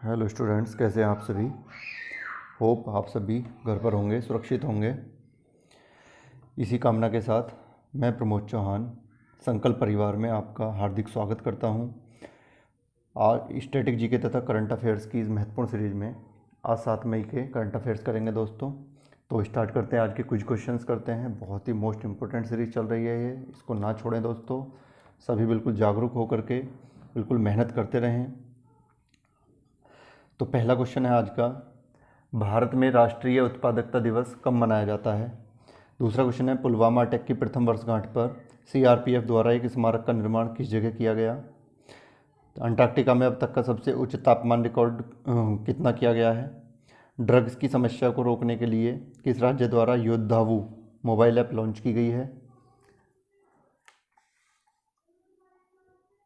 Hello students, कैसे हैं आप सभी। होप आप सभी घर पर होंगे, सुरक्षित होंगे। इसी कामना के साथ मैं प्रमोद चौहान संकल्प परिवार में आपका हार्दिक स्वागत करता हूं। आज स्टैटिक जीके तथा करंट अफेयर्स की इस महत्वपूर्ण सीरीज में आज 7 मई के करंट अफेयर्स करेंगे दोस्तों। तो स्टार्ट करते हैं, आज के कुछ क्वेश्चंस करते हैं। बहुत ही मोस्ट इंपॉर्टेंट सीरीज चल रही है ये, इसको ना छोड़ें दोस्तों। सभी बिल्कुल जागरूक होकर के बिल्कुल मेहनत करते रहें। तो पहला क्वेश्चन है आज का, भारत में राष्ट्रीय उत्पादकता दिवस कब मनाया जाता है। दूसरा क्वेश्चन है, पुलवामा अटैक की प्रथम वर्षगांठ पर सीआरपीएफ द्वारा एक स्मारक का निर्माण किस जगह किया गया। अंटार्कटिका में अब तक का सबसे उच्च तापमान रिकॉर्ड कितना किया गया है। ड्रग्स की समस्या को रोकने के लिए किस राज्य द्वारा योद्धावु मोबाइल ऐप लॉन्च की गई है।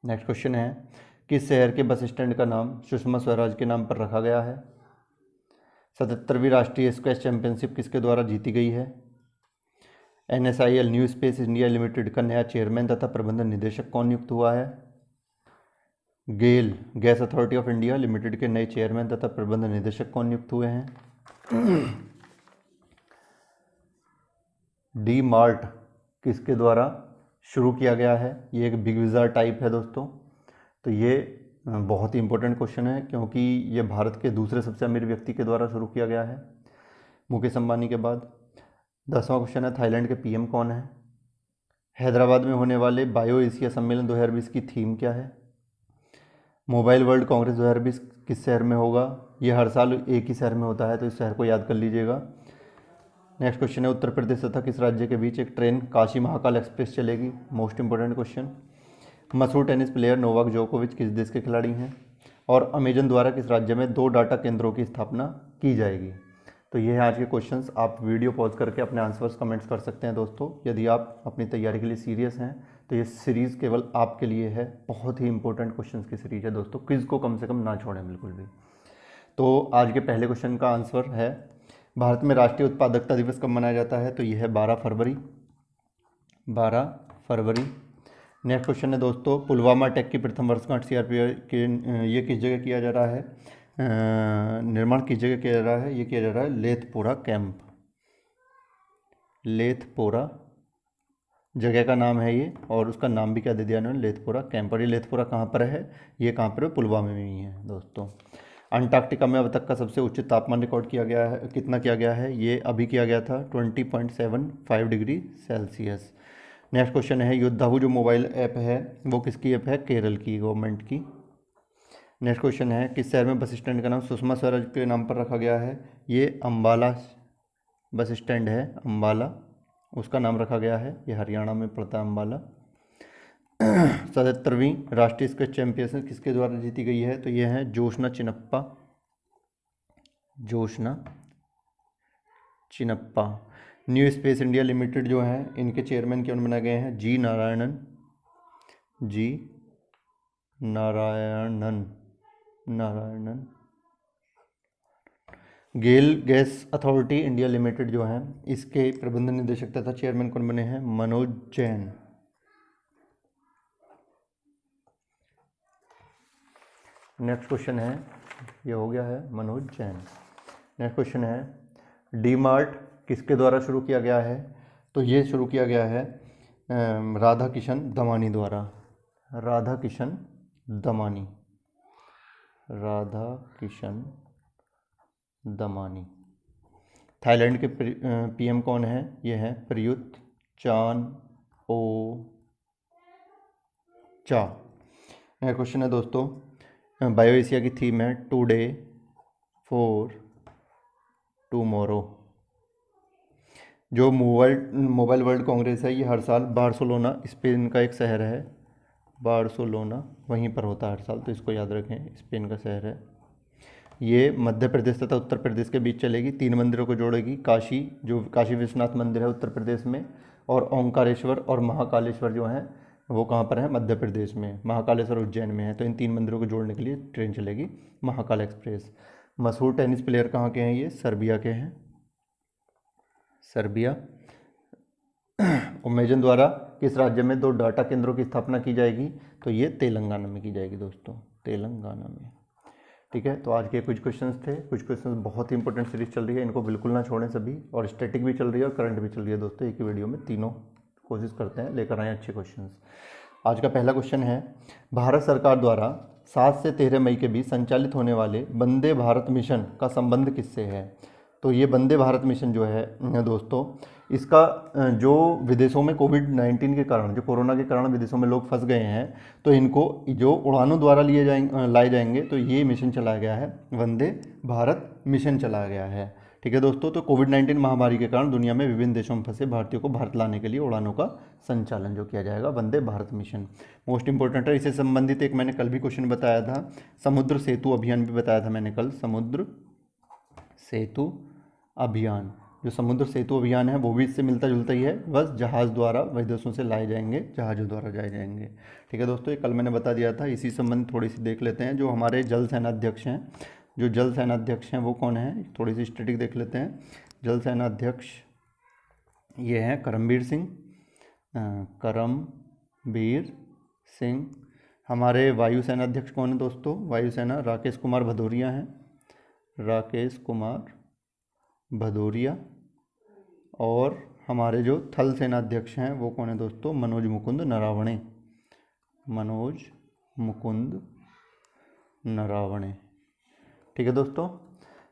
नेक्स्ट क्वेश्चन है, किस शहर के बस स्टैंड का नाम सुषमा स्वराज के नाम पर रखा गया है। 77वीं राष्ट्रीय स्क्वैश चैंपियनशिप किसके द्वारा जीती गई है। NSIL new space India limited का नया चेयरमैन तथा प्रबंधन निदेशक कौन नियुक्त हुआ है। GAIL Gas Authority of India Limited के नए चेयरमैन तथा प्रबंधन निदेशक कौन नियुक्त हुए हैं। डी मार्ट किसके द्वारा शुरू किया गया है। ये एक बिग बाजार टाइप है दोस्तों। तो ये बहुत ही इंपॉर्टेंट क्वेश्चन है, क्योंकि ये भारत के दूसरे सबसे अमीर व्यक्ति के द्वारा शुरू किया गया है, मुकेश अंबानी के बाद। 10वां क्वेश्चन है, थाईलैंड के पीएम कौन है। हैदराबाद में होने वाले बायो एशिया सम्मेलन 2020 की थीम क्या है। मोबाइल वर्ल्ड कांग्रेस 2020 किस शहर में होगा। ये हर साल एक ही शहर में होता है, तो इस शहर को याद कर लीजिएगा। नेक्स्ट क्वेश्चन है, उत्तर प्रदेश तथा किस राज्य के बीच एक ट्रेन काशी महाकाल एक्सप्रेस चलेगी। Most important question. मशहूर टेनिस प्लेयर नोवाक जोकोविच किस देश के खिलाड़ी हैं। और अमेजन द्वारा किस राज्य में 2 डाटा केंद्रों की स्थापना की जाएगी। तो ये है आज के क्वेश्चंस। आप वीडियो पॉज करके अपने आंसर्स कमेंट्स कर सकते हैं दोस्तों। यदि आप अपनी तैयारी के लिए सीरियस हैं तो ये सीरीज़ केवल आपके लिए है। बहुत ही इंपॉर्टेंट क्वेश्चंस की सीरीज है दोस्तों, क्विज को कम से कम ना छोड़ें बिल्कुल भी। तो आज के पहले क्वेश्चन का आंसर है, भारत में राष्ट्रीय उत्पादकता दिवस कब मनाया जाता है। तो यह है 12 फरवरी। 12 फरवरी। नेक्स्ट क्वेश्चन है दोस्तों, पुलवामा अटैक की प्रथम वर्षगांठ सीआरपीएफ के ये किस जगह किया जा रहा है, निर्माण किस जगह किया जा रहा है। ये किया जा रहा है लेथपोरा कैंप। लेथपोरा जगह का नाम है ये, और उसका नाम भी क्या दे दिया इन्होंने, लेथपोरा कैंप। और ये लेथपोरा कहाँ पर है, ये कहाँ पर है, पुलवामा में ही है दोस्तों। अंटार्कटिका में अब तक का सबसे उच्च तापमान रिकॉर्ड किया गया है, कितना किया गया है। ये अभी किया गया था 20.75 डिग्री सेल्सियस। नेक्स्ट क्वेश्चन है, योद्धावु जो मोबाइल ऐप है वो किसकी ऐप है, केरल की गवर्नमेंट की। नेक्स्ट क्वेश्चन है, किस शहर में बस स्टैंड का नाम सुषमा स्वराज के नाम पर रखा गया है। ये अम्बाला बस स्टैंड है, अम्बाला उसका नाम रखा गया है। ये हरियाणा में पड़ता है अम्बाला। 77वीं राष्ट्रीय स्क्वैश चैंपियनशिप किसके द्वारा जीती गई है। तो ये है Joshna Chinappa. Joshna Chinappa. New space India limited जो है, इनके चेयरमैन कौन बनाए गए हैं, जी नारायणन। जी नारायणन। नारायणन। गेल गैस अथॉरिटी इंडिया लिमिटेड जो है, इसके प्रबंधन निदेशक तथा चेयरमैन कौन बने हैं, मनोज जैन। नेक्स्ट क्वेश्चन है, ये हो गया है मनोज जैन। नेक्स्ट क्वेश्चन है, डी मार्ट किसके द्वारा शुरू किया गया है। तो ये शुरू किया गया है राधा किशन दमानी द्वारा। राधा किशन दमानी। राधा किशन दमानी। थाईलैंड के पीएम कौन है, ये है प्रयुत चान ओ चा। नेक्स्ट क्वेश्चन है दोस्तों, बायो एशिया की थीम है टुडे फॉर टुमारो। जो मोबाइल वर्ल्ड कांग्रेस है, ये हर साल बार्सिलोना स्पेन का एक शहर है, बार्सिलोना वहीं पर होता है हर साल, तो इसको याद रखें, स्पेन का शहर है। ये मध्य प्रदेश तथा उत्तर प्रदेश के बीच चलेगी, 3 मंदिरों को जोड़ेगी। काशी, जो काशी विश्वनाथ मंदिर है उत्तर प्रदेश में, और ओंकारेश्वर और महाकालेश्वर जो हैं वो कहाँ पर है, मध्य प्रदेश में। महाकालेश्वर उज्जैन में है। तो इन 3 मंदिरों को जोड़ने के लिए ट्रेन चलेगी, महाकाल एक्सप्रेस। मशहूर टेनिस प्लेयर कहाँ के हैं, ये सर्बिया के हैं, सर्बिया। अमेजन द्वारा किस राज्य में 2 डाटा केंद्रों की स्थापना की जाएगी। तो ये तेलंगाना में की जाएगी दोस्तों, तेलंगाना में। ठीक है, तो आज के कुछ क्वेश्चंस थे। कुछ क्वेश्चंस बहुत ही इंपॉर्टेंट सीरीज चल रही है, इनको बिल्कुल ना छोड़ें सभी। और स्टैटिक भी चल रही है और करंट भी चल रही है दोस्तों, एक ही वीडियो में तीनों कोशिश करते हैं लेकर आए अच्छे क्वेश्चंस। आज का पहला क्वेश्चन है, भारत सरकार द्वारा 7 से 13 मई के बीच संचालित होने वाले वंदे भारत मिशन का संबंध किससे है? तो ये वंदे भारत मिशन जो है दोस्तों, इसका जो विदेशों में कोविड-19 के कारण, जो कोरोना के कारण विदेशों में लोग फंस गए हैं, तो इनको जो उड़ानों द्वारा लाए जाएंगे, तो ये मिशन चलाया गया है, वंदे भारत मिशन चलाया गया है। ठीक है दोस्तों, तो कोविड-19 महामारी के कारण दुनिया में विभिन्न देशों में फंसे भारतीयों को भारत लाने के लिए उड़ानों का संचालन जो किया जाएगा, Vande Bharat mission most important है। इससे संबंधित एक मैंने कल भी क्वेश्चन बताया था, समुद्र सेतु अभियान भी बताया था मैंने कल। समुद्र सेतु अभियान, जो समुद्र सेतु अभियान है वो भी इससे मिलता जुलता ही है, बस जहाज़ द्वारा विदेशों से लाए जाएंगे, जहाज़ों द्वारा जाए जाएंगे। ठीक है दोस्तों, ये कल मैंने बता दिया था। इसी संबंध थोड़ी सी देख लेते हैं, जो हमारे जल सेनाध्यक्ष हैं, जो जल सेनाध्यक्ष हैं वो कौन है, थोड़ी सी स्टैटिक देख लेते हैं। जल सेनाध्यक्ष ये हैं करमबीर सिंह, करमबीर सिंह। हमारे वायु सेनाध्यक्ष कौन है दोस्तों? वायुसेना राकेश कुमार भदौरिया हैं, राकेश कुमार भदौरिया। और हमारे जो थल सेनाध्यक्ष हैं वो कौन है दोस्तों? मनोज मुकुंद नरावणे, मनोज मुकुंद नरावणे। ठीक है दोस्तों,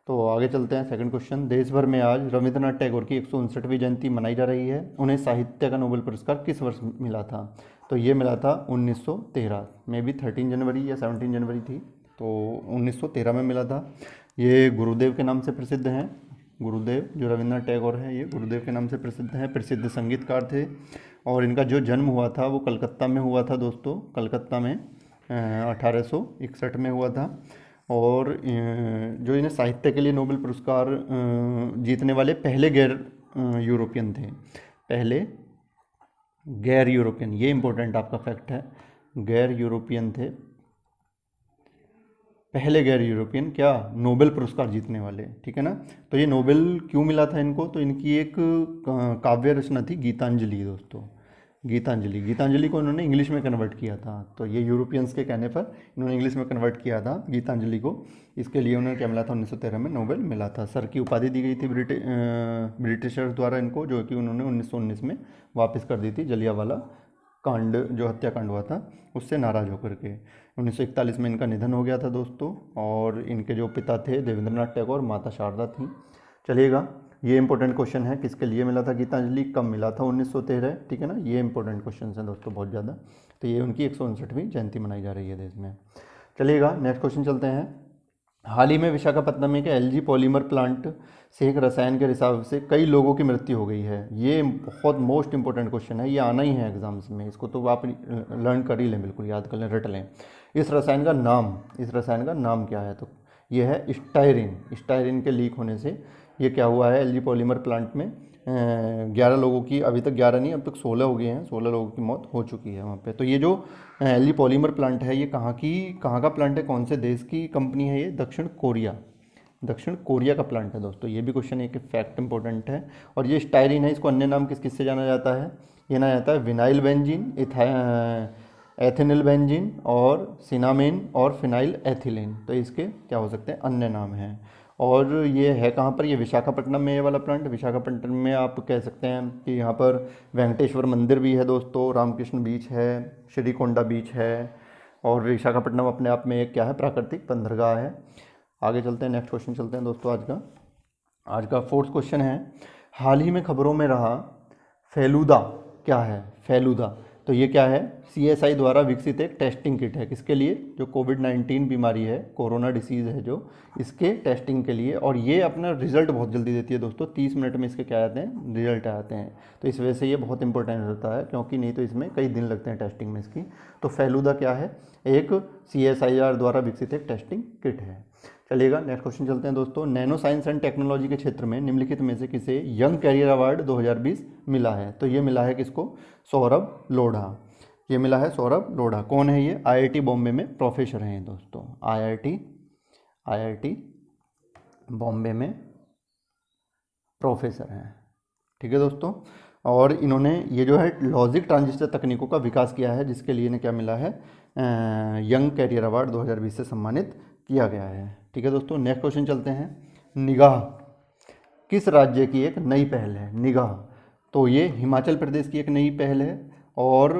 तो आगे चलते हैं। सेकंड क्वेश्चन, देश भर में आज रविंद्रनाथ टैगोर की 159वीं जयंती मनाई जा रही है। उन्हें साहित्य का नोबेल पुरस्कार किस वर्ष मिला था? तो ये मिला था 1913 में, भी 13 जनवरी या 17 जनवरी थी, तो 1913 में मिला था। ये गुरुदेव के नाम से प्रसिद्ध हैं। गुरुदेव जो रविंद्रनाथ टैगोर हैं, ये गुरुदेव के नाम से प्रसिद्ध हैं, प्रसिद्ध संगीतकार थे। और इनका जो जन्म हुआ था वो कलकत्ता में हुआ था दोस्तों, कलकत्ता में 1861 में हुआ था। और जो इन्हें साहित्य के लिए नोबेल पुरस्कार जीतने वाले पहले गैर यूरोपियन थे, पहले गैर यूरोपियन, ये इंपॉर्टेंट आपका फैक्ट है, गैर यूरोपियन थे, पहले गैर यूरोपियन क्या, नोबेल पुरस्कार जीतने वाले। ठीक है ना, तो ये नोबेल क्यों मिला था इनको? तो इनकी एक काव्य रचना थी गीतांजलि दोस्तों, गीतांजलि। गीतांजलि को इन्होंने इंग्लिश में कन्वर्ट किया था, तो ये यूरोपियंस के कहने पर इन्होंने इंग्लिश में कन्वर्ट किया था गीतांजलि को। इसके लिए उन्हें क्या मिला था? 1913 में नोबेल मिला था। सर की उपाधि दी गई थी ब्रिटिशर्स द्वारा इनको, जो कि उन्होंने 1919 में वापस कर दी थी, जलियांवाला कांड जो हत्याकांड हुआ था उससे नाराज़ होकर के। 1941 में इनका निधन हो गया था दोस्तों। और इनके जो पिता थे देवेंद्रनाथ टैगोर, माता शारदा थी। चलिएगा, ये इंपॉर्टेंट क्वेश्चन है, किसके लिए मिला था गीतांजलि, कब मिला था? 1913। ठीक है ना, ये इंपॉर्टेंट क्वेश्चन हैं दोस्तों बहुत ज़्यादा। तो ये उनकी 159वीं जयंती मनाई जा रही है देश में। चलिएगा, नेक्स्ट क्वेश्चन चलते हैं। हाल ही में विशाखापत्तनम में एक एलजी पॉलीमर प्लांट से एक रसायन के रिसाव से कई लोगों की मृत्यु हो गई है। ये बहुत मोस्ट इंपॉर्टेंट क्वेश्चन है, ये आना ही है एग्जाम्स में, इसको तो आप लर्न कर ही लें, बिल्कुल याद कर लें, रट लें। इस रसायन का नाम क्या है? तो ये है स्टायरिन। स्टायरिन के लीक होने से ये क्या हुआ है, एलजी पॉलीमर प्लांट में 11 लोगों की, अभी तक 11 नहीं, अब तक 16 हो गए हैं, 16 लोगों की मौत हो चुकी है वहाँ पे। तो ये जो एलजी पॉलीमर प्लांट है, ये कहाँ का प्लांट है, कौन से देश की कंपनी है ये? दक्षिण कोरिया का प्लांट है दोस्तों। ये भी क्वेश्चन एक फैक्ट इंपॉर्टेंट है। और ये स्टायरिन है, इसको अन्य नाम किससे जाना जाता है? ये ना जाता है विनाइल बेंजीन, एथेनिल बेंजीन और सिनामेन और फिनाइल एथिलीन। तो इसके क्या हो सकते हैं? अन्य नाम हैं। और ये है कहाँ पर? ये विशाखापट्टनम में, ये वाला प्लांट विशाखापट्टनम में। आप कह सकते हैं कि यहाँ पर वेंकटेश्वर मंदिर भी है दोस्तों, रामकृष्ण बीच है, श्रीकोंडा बीच है। और विशाखापट्टनम अपने आप में एक क्या है? प्राकृतिक बंदरगाह है। आगे चलते हैं, नेक्स्ट क्वेश्चन चलते हैं दोस्तों। आज का फोर्थ क्वेश्चन है, हाल ही में खबरों में रहा फेलुदा क्या है? फेलुदा, तो ये क्या है? CSI द्वारा विकसित एक टेस्टिंग किट है, किसके लिए? जो कोविड-19 बीमारी है, कोरोना डिसीज़ है जो, इसके टेस्टिंग के लिए। और ये अपना रिजल्ट बहुत जल्दी देती है दोस्तों, 30 मिनट में इसके क्या आते हैं? रिजल्ट आते हैं। तो इस वजह से ये बहुत इंपॉर्टेंट होता है, क्योंकि नहीं तो इसमें कई दिन लगते हैं टेस्टिंग में इसकी। तो फेलुदा क्या है? एक CSIR द्वारा विकसित एक टेस्टिंग किट है। चलिएगा, नेक्स्ट क्वेश्चन चलते हैं दोस्तों। नैनो साइंस एंड टेक्नोलॉजी के क्षेत्र में निम्नलिखित में से किसे यंग कैरियर अवार्ड 2020 मिला है? तो ये मिला है किसको? सौरभ लोढ़ा। ये मिला है सौरभ लोढ़ा। कौन है ये? IIT बॉम्बे में प्रोफेसर हैं दोस्तों, IIT बॉम्बे में प्रोफेसर हैं। ठीक है दोस्तों, और इन्होंने ये जो है लॉजिक ट्रांजिस्टर तकनीकों का विकास किया है, जिसके लिए इन्हें क्या मिला है? यंग कैरियर अवार्ड 2020 से सम्मानित किया गया है। ठीक है दोस्तों, नेक्स्ट क्वेश्चन चलते हैं। निगाह किस राज्य की एक नई पहल है? निगाह, तो ये हिमाचल प्रदेश की एक नई पहल है। और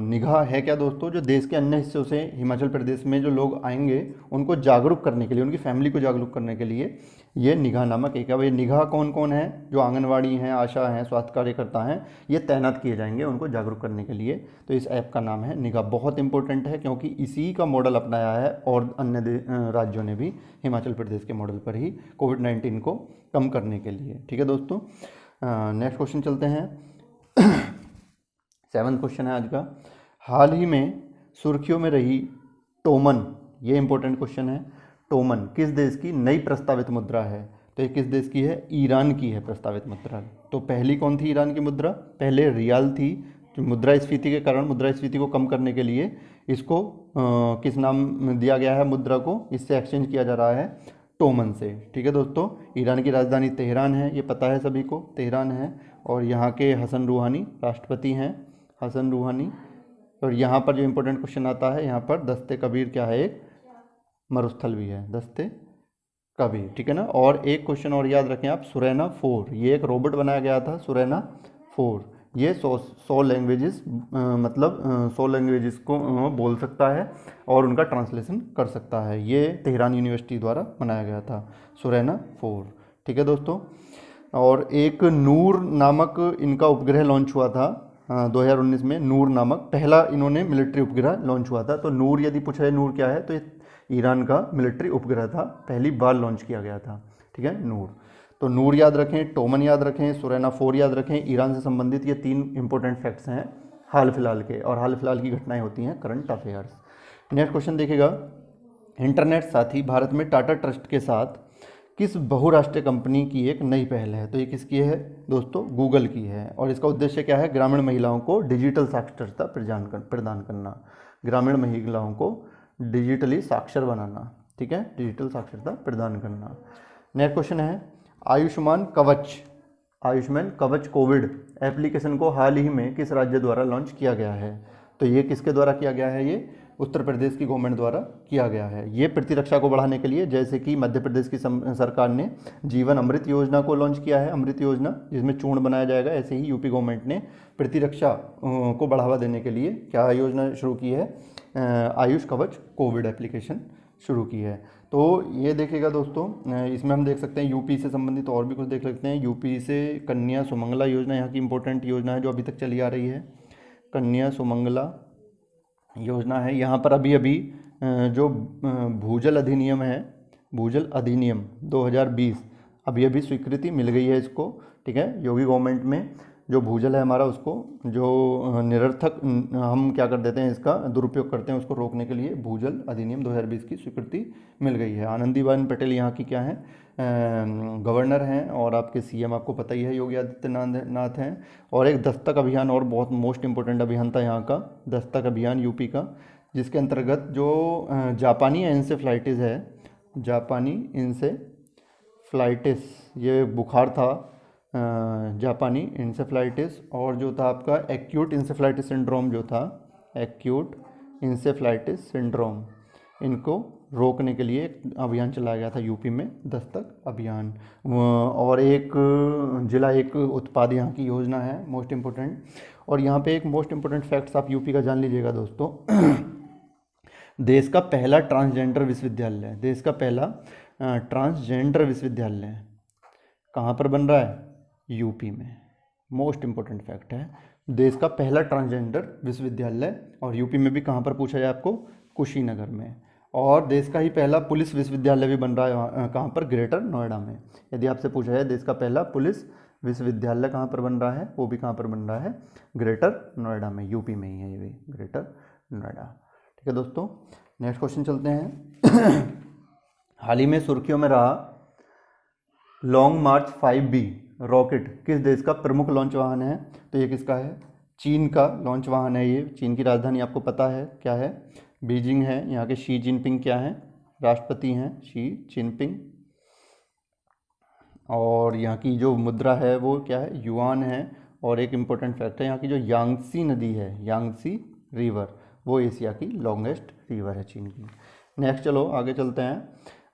निगाह है क्या दोस्तों? जो देश के अन्य हिस्सों से हिमाचल प्रदेश में जो लोग आएंगे उनको जागरूक करने के लिए, उनकी फैमिली को जागरूक करने के लिए ये निगाह नामक एक है। भाई निगाह कौन कौन है? जो आंगनवाड़ी हैं, आशा हैं, स्वास्थ्य कार्यकर्ता हैं, ये तैनात किए जाएंगे उनको जागरूक करने के लिए। तो इस ऐप का नाम है निगाह। बहुत इंपॉर्टेंट है क्योंकि इसी का मॉडल अपनाया है और अन्य राज्यों ने भी हिमाचल प्रदेश के मॉडल पर ही कोविड-19 को कम करने के लिए। ठीक है दोस्तों, नेक्स्ट क्वेश्चन चलते हैं। 7वां क्वेश्चन है आज का। हाल ही में सुर्खियों में रही टोमन, ये इंपॉर्टेंट क्वेश्चन है। टोमन किस देश की नई प्रस्तावित मुद्रा है? तो ये किस देश की है? ईरान की है प्रस्तावित मुद्रा। तो पहली कौन थी ईरान की मुद्रा? पहले रियाल थी। तो मुद्रास्फीति के कारण, मुद्रास्फीति को कम करने के लिए इसको किस नाम दिया गया है मुद्रा को? इससे एक्सचेंज किया जा रहा है टोमन से। ठीक है दोस्तों, ईरान की राजधानी तेहरान है, ये पता है सभी को, तेहरान है। और यहाँ के हसन रूहानी राष्ट्रपति हैं, हसन रूहानी। और यहाँ पर जो इम्पोर्टेंट क्वेश्चन आता है, यहाँ पर दस्ते कबीर क्या है? एक मरुस्थल भी है, दस्ते कबीर। ठीक है ना। और एक क्वेश्चन और याद रखें आप, सुरैना 4, ये एक रोबोट बनाया गया था सुरैना 4। ये 100 लैंग्वेजेस मतलब 100 लैंग्वेजेस को बोल सकता है और उनका ट्रांसलेशन कर सकता है। ये तेहरान यूनिवर्सिटी द्वारा बनाया गया था सुरैना 4। ठीक है दोस्तों, और एक नूर नामक इनका उपग्रह लॉन्च हुआ था 2019 में। नूर नामक पहला इन्होंने मिलिट्री उपग्रह लॉन्च हुआ था। तो नूर यदि पूछा है नूर क्या है, तो ये ईरान का मिलिट्री उपग्रह था, पहली बार लॉन्च किया गया था। ठीक है, नूर। तो नूर याद रखें, टोमन याद रखें, सुरैना 4 याद रखें। ईरान से संबंधित ये 3 इंपॉर्टेंट फैक्ट्स हैं हाल फिलहाल के, और हाल फिलहाल की घटनाएं होती हैं करंट अफेयर्स। नेक्स्ट क्वेश्चन देखिएगा। इंटरनेट साथी भारत में टाटा ट्रस्ट के साथ किस बहुराष्ट्रीय कंपनी की एक नई पहल है? तो ये किसकी है दोस्तों? गूगल की है। और इसका उद्देश्य क्या है? ग्रामीण महिलाओं को डिजिटल साक्षरता प्रदान करना, ग्रामीण महिलाओं को डिजिटली साक्षर बनाना। ठीक है, डिजिटल साक्षरता प्रदान करना। नेक्स्ट क्वेश्चन है, आयुष्मान कवच कोविड एप्लीकेशन को हाल ही में किस राज्य द्वारा लॉन्च किया गया है? तो ये किसके द्वारा किया गया है? ये उत्तर प्रदेश की गवर्नमेंट द्वारा किया गया है। ये प्रतिरक्षा को बढ़ाने के लिए, जैसे कि मध्य प्रदेश की सरकार ने जीवन अमृत योजना को लॉन्च किया है, अमृत योजना जिसमें चूर्ण बनाया जाएगा, ऐसे ही यूपी गवर्नमेंट ने प्रतिरक्षा को बढ़ावा देने के लिए क्या योजना शुरू की है? आयुष कवच कोविड एप्लीकेशन शुरू की है। तो ये देखिएगा दोस्तों, इसमें हम देख सकते हैं यूपी से संबंधित और भी कुछ देख सकते हैं। यूपी से कन्या सुमंगला योजना यहाँ की इंपॉर्टेंट योजना है जो अभी तक चली आ रही है। कन्या सुमंगला योजना है। यहाँ पर अभी अभी जो भूजल अधिनियम है, भूजल अधिनियम 2020 अभी अभी स्वीकृति मिल गई है इसको। ठीक है, योगी गवर्नमेंट में जो भूजल है हमारा, उसको जो निरर्थक हम क्या कर देते हैं, इसका दुरुपयोग करते हैं, उसको रोकने के लिए भूजल अधिनियम 2020 की स्वीकृति मिल गई है। आनंदीबेन पटेल यहाँ की क्या है? गवर्नर हैं। और आपके सीएम आपको पता ही है, योगी आदित्यनाथ हैं। और एक दस्तक अभियान और बहुत मोस्ट इंपॉर्टेंट अभियान था यहाँ का, दस्तक अभियान यूपी का, जिसके अंतर्गत जो जापानी एंसेफ्लाइटिस है, जापानी इंसेफ्लाइटिस, ये बुखार था जापानी इंसेफ्लाइटिस, और जो था आपका एक्यूट इंसेफ्लाइटिस सिंड्रोम जो था, एक्यूट इंसेफ्लाइटिस सिंड्रोम, इनको रोकने के लिए एक अभियान चलाया गया था यूपी में, दस्तक अभियान। और एक जिला एक उत्पाद यहाँ की योजना है, मोस्ट इम्पोर्टेंट। और यहाँ पे एक मोस्ट इम्पोर्टेंट फैक्ट्स आप यूपी का जान लीजिएगा दोस्तों। देश का पहला ट्रांसजेंडर विश्वविद्यालय, देश का पहला ट्रांसजेंडर विश्वविद्यालय कहाँ पर बन रहा है? यूपी में। मोस्ट इम्पोर्टेंट फैक्ट है, देश का पहला ट्रांसजेंडर विश्वविद्यालय। और यूपी में भी कहाँ पर पूछा जाए आपको? कुशीनगर में। और देश का ही पहला पुलिस विश्वविद्यालय भी बन रहा है कहाँ पर? ग्रेटर नोएडा में। यदि आपसे पूछा जाए देश का पहला पुलिस विश्वविद्यालय कहाँ पर बन रहा है, वो भी कहाँ पर बन रहा है? ग्रेटर नोएडा में, यूपी में ही है ये भी, ग्रेटर नोएडा। ठीक है दोस्तों, नेक्स्ट क्वेश्चन चलते हैं। हाल ही में सुर्खियों में रहा लॉन्ग मार्च 5B रॉकेट किस देश का प्रमुख लॉन्च वाहन है? तो ये किसका है? चीन का लॉन्च वाहन है ये। चीन की राजधानी आपको पता है क्या है? बीजिंग है। यहाँ के शी जिनपिंग क्या है? राष्ट्रपति हैं शी जिनपिंग। और यहाँ की जो मुद्रा है वो क्या है? युआन है। और एक इम्पोर्टेंट फैक्ट है, यहाँ की जो यांगसी नदी है, यांगसी रिवर, वो एशिया की लॉन्गेस्ट रिवर है चीन की। नेक्स्ट चलो आगे चलते हैं।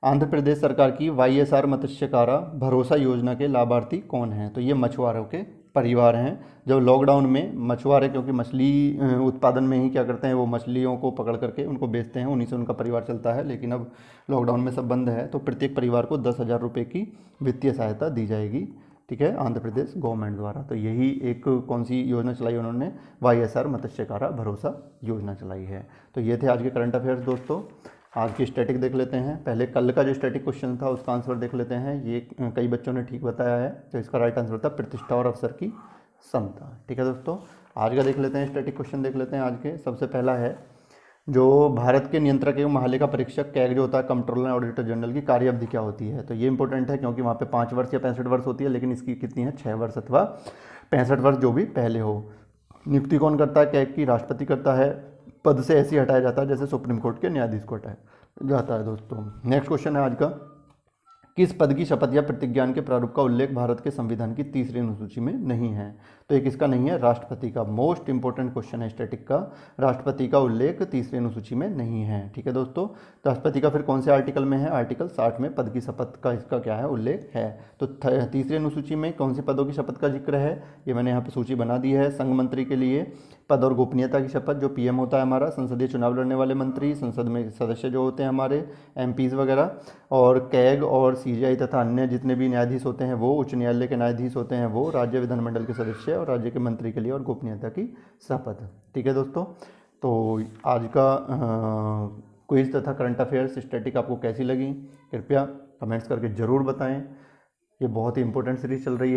आंध्र प्रदेश सरकार की वाईएसआर मत्स्यकारा भरोसा योजना के लाभार्थी कौन हैं? तो ये मछुआरों के परिवार हैं। जब लॉकडाउन में मछुआरे, क्योंकि मछली उत्पादन में ही क्या करते हैं, वो मछलियों को पकड़ करके उनको बेचते हैं, उन्हीं से उनका परिवार चलता है। लेकिन अब लॉकडाउन में सब बंद है, तो प्रत्येक परिवार को 10,000 रुपये की वित्तीय सहायता दी जाएगी। ठीक है, आंध्र प्रदेश गवर्नमेंट द्वारा। तो यही एक कौन सी योजना चलाई उन्होंने? वाईएसआर मत्स्यकारा भरोसा योजना चलाई है। तो ये थे आज के करंट अफेयर्स दोस्तों। आज की स्टैटिक देख लेते हैं। पहले कल का जो स्टैटिक क्वेश्चन था उसका आंसर देख लेते हैं। ये कई बच्चों ने ठीक बताया है, तो इसका राइट आंसर था प्रतिष्ठा और अवसर की समता। ठीक है दोस्तों, आज का देख लेते हैं, स्टैटिक क्वेश्चन देख लेते हैं आज के। सबसे पहला है, जो भारत के नियंत्रक एवं महालेखा परीक्षक कैग जो होता है, कंट्रोलर एंड ऑडिटर जनरल की कार्य अवधि क्या होती है? तो ये इंपॉर्टेंट है, क्योंकि वहाँ पे 5 वर्ष या 65 वर्ष होती है, लेकिन इसकी कितनी है? 6 वर्ष अथवा 65 वर्ष, जो भी पहले हो। नियुक्ति कौन करता है कैग की? राष्ट्रपति करता है। पद से ऐसे ही हटाया जाता है जैसे सुप्रीम कोर्ट के न्यायाधीश को हटाया जाता है दोस्तों। नेक्स्ट क्वेश्चन है आज का, किस पद की शपथ या प्रतिज्ञान के प्रारूप का उल्लेख भारत के संविधान की तीसरी अनुसूची में नहीं है? तो एक इसका नहीं है, राष्ट्रपति का। मोस्ट इंपोर्टेंट क्वेश्चन है स्टैटिक का, राष्ट्रपति का उल्लेख तीसरी अनुसूची में नहीं है। ठीक है दोस्तों, राष्ट्रपति का फिर कौन से आर्टिकल में है? आर्टिकल 60 में पद की शपथ का इसका क्या है? उल्लेख है। तो तीसरी अनुसूची में कौन से पदों की शपथ का जिक्र है? ये मैंने यहाँ पे सूची बना दी है। संघ मंत्री के लिए पद और गोपनीयता की शपथ, जो पीएम होता है हमारा, संसदीय चुनाव लड़ने वाले मंत्री, संसद में सदस्य जो होते हैं हमारे एमपीज वगैरह, और कैग और सीजीआई तथा अन्य जितने भी न्यायाधीश होते हैं वो, उच्च न्यायालय के न्यायाधीश होते हैं वो, राज्य विधानमंडल के सदस्य और राज्य के मंत्री के लिए और गोपनीयता की शपथ। ठीक है दोस्तों, तो आज का क्विज तथा करंट अफेयर्स स्टैटिक आपको कैसी लगी? कृपया कमेंट्स करके ज़रूर बताएं। ये बहुत ही इंपॉर्टेंट सीरीज चल रही है।